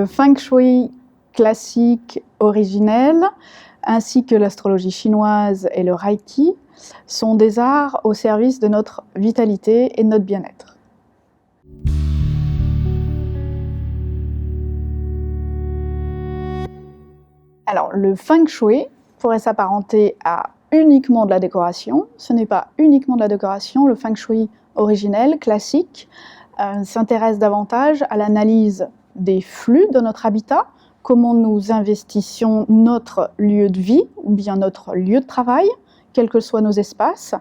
Feng Shui classique originel, ainsi que l'astrologie chinoise et le Reiki, sont des arts au service de notre vitalité et de notre bien-être. Alors, le Feng Shui pourrait s'apparenter à uniquement de la décoration. Ce n'est pas uniquement de la décoration. Le Feng Shui originel, classique, s'intéresse davantage à l'analyse des flux de notre habitat, comment nous investissions notre lieu de vie ou bien notre lieu de travail, quels que soient nos espaces.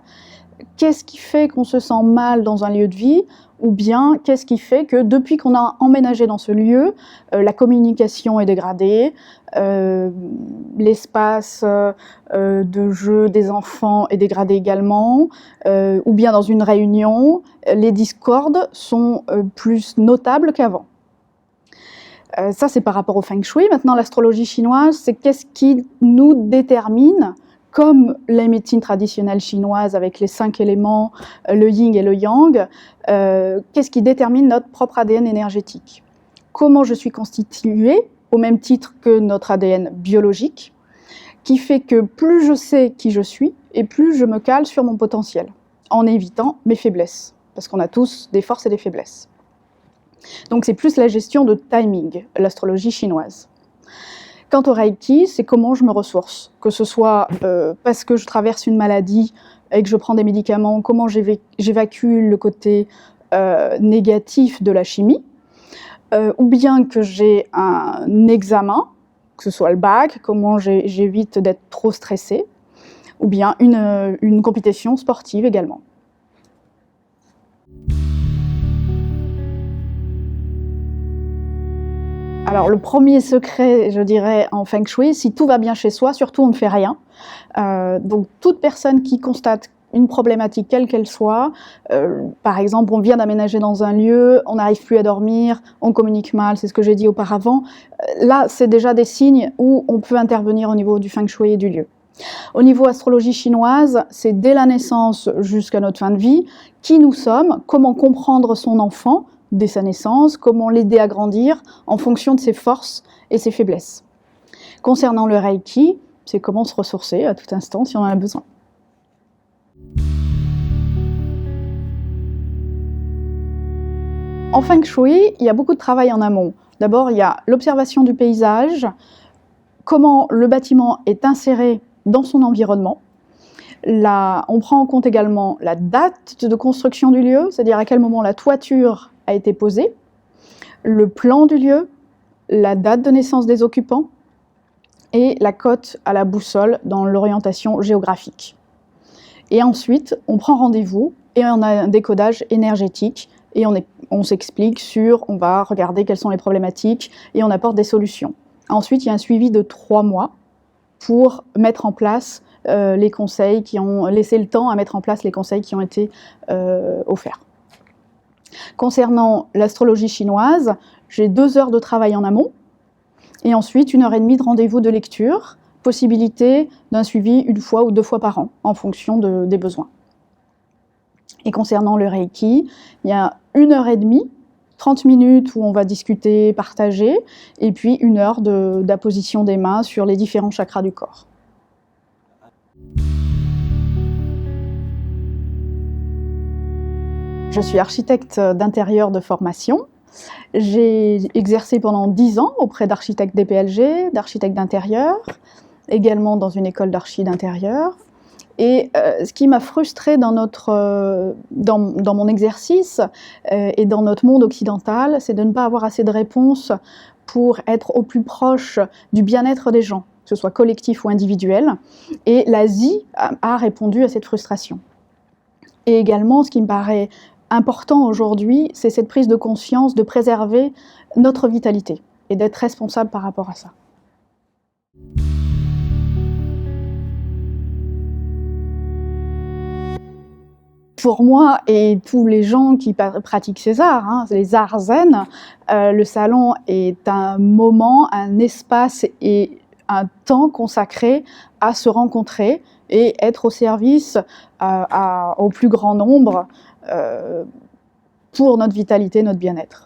Qu'est-ce qui fait qu'on se sent mal dans un lieu de vie, ou bien qu'est-ce qui fait que depuis qu'on a emménagé dans ce lieu, la communication est dégradée, l'espace de jeu des enfants est dégradé également, ou bien dans une réunion, les discordes sont plus notables qu'avant. Ça, c'est par rapport au Feng Shui. Maintenant, l'astrologie chinoise, c'est qu'est-ce qui nous détermine, comme les médecines traditionnelles chinoises avec les 5 éléments, le yin et le yang, qu'est-ce qui détermine notre propre ADN énergétique? Comment je suis constituée, au même titre que notre ADN biologique, qui fait que plus je sais qui je suis, et plus je me cale sur mon potentiel, en évitant mes faiblesses, parce qu'on a tous des forces et des faiblesses. Donc c'est plus la gestion de timing, l'astrologie chinoise. Quant au Reiki, c'est comment je me ressource, que ce soit parce que je traverse une maladie et que je prends des médicaments, comment j'évacue le côté négatif de la chimie, ou bien que j'ai un examen, que ce soit le bac, comment j'évite d'être trop stressée, ou bien une compétition sportive également. Alors le premier secret, je dirais, en Feng Shui, si tout va bien chez soi, surtout on ne fait rien. Donc toute personne qui constate une problématique quelle qu'elle soit, par exemple on vient d'aménager dans un lieu, on n'arrive plus à dormir, on communique mal, c'est ce que j'ai dit auparavant, là c'est déjà des signes où on peut intervenir au niveau du Feng Shui et du lieu. Au niveau astrologie chinoise, c'est dès la naissance jusqu'à notre fin de vie, qui nous sommes, comment comprendre son enfant, dès sa naissance, comment l'aider à grandir en fonction de ses forces et ses faiblesses. Concernant le Reiki, c'est comment se ressourcer à tout instant si on en a besoin. En Feng Shui, il y a beaucoup de travail en amont. D'abord, il y a l'observation du paysage, comment le bâtiment est inséré dans son environnement. Là, on prend en compte également la date de construction du lieu, c'est-à-dire à quel moment la toiture a été posée, le plan du lieu, la date de naissance des occupants et la cote à la boussole dans l'orientation géographique. Et ensuite, on prend rendez-vous et on a un décodage énergétique et on s'explique on va regarder quelles sont les problématiques et on apporte des solutions. Ensuite, il y a un suivi de 3 mois pour mettre en place les conseils qui ont laissé le temps à mettre en place les conseils qui ont été offerts. Concernant l'astrologie chinoise, j'ai 2 heures de travail en amont et ensuite 1h30 de rendez-vous de lecture, possibilité d'un suivi 1 fois ou 2 fois par an en fonction des besoins. Et concernant le Reiki, il y a 1h30, 30 minutes où on va discuter, partager, et puis 1 heure d'apposition des mains sur les différents chakras du corps. Je suis architecte d'intérieur de formation. J'ai exercé pendant 10 ans auprès d'architectes DPLG, d'architectes d'intérieur, également dans une école d'archi d'intérieur. Et ce qui m'a frustrée dans mon exercice et dans notre monde occidental, c'est de ne pas avoir assez de réponses pour être au plus proche du bien-être des gens, que ce soit collectif ou individuel. Et l'Asie a répondu à cette frustration. Et également, ce qui me paraît important aujourd'hui, c'est cette prise de conscience de préserver notre vitalité et d'être responsable par rapport à ça. Pour moi et tous les gens qui pratiquent ces arts, les arts zen, le salon est un moment, un espace et un temps consacré à se rencontrer et être au service au plus grand nombre pour notre vitalité, notre bien-être.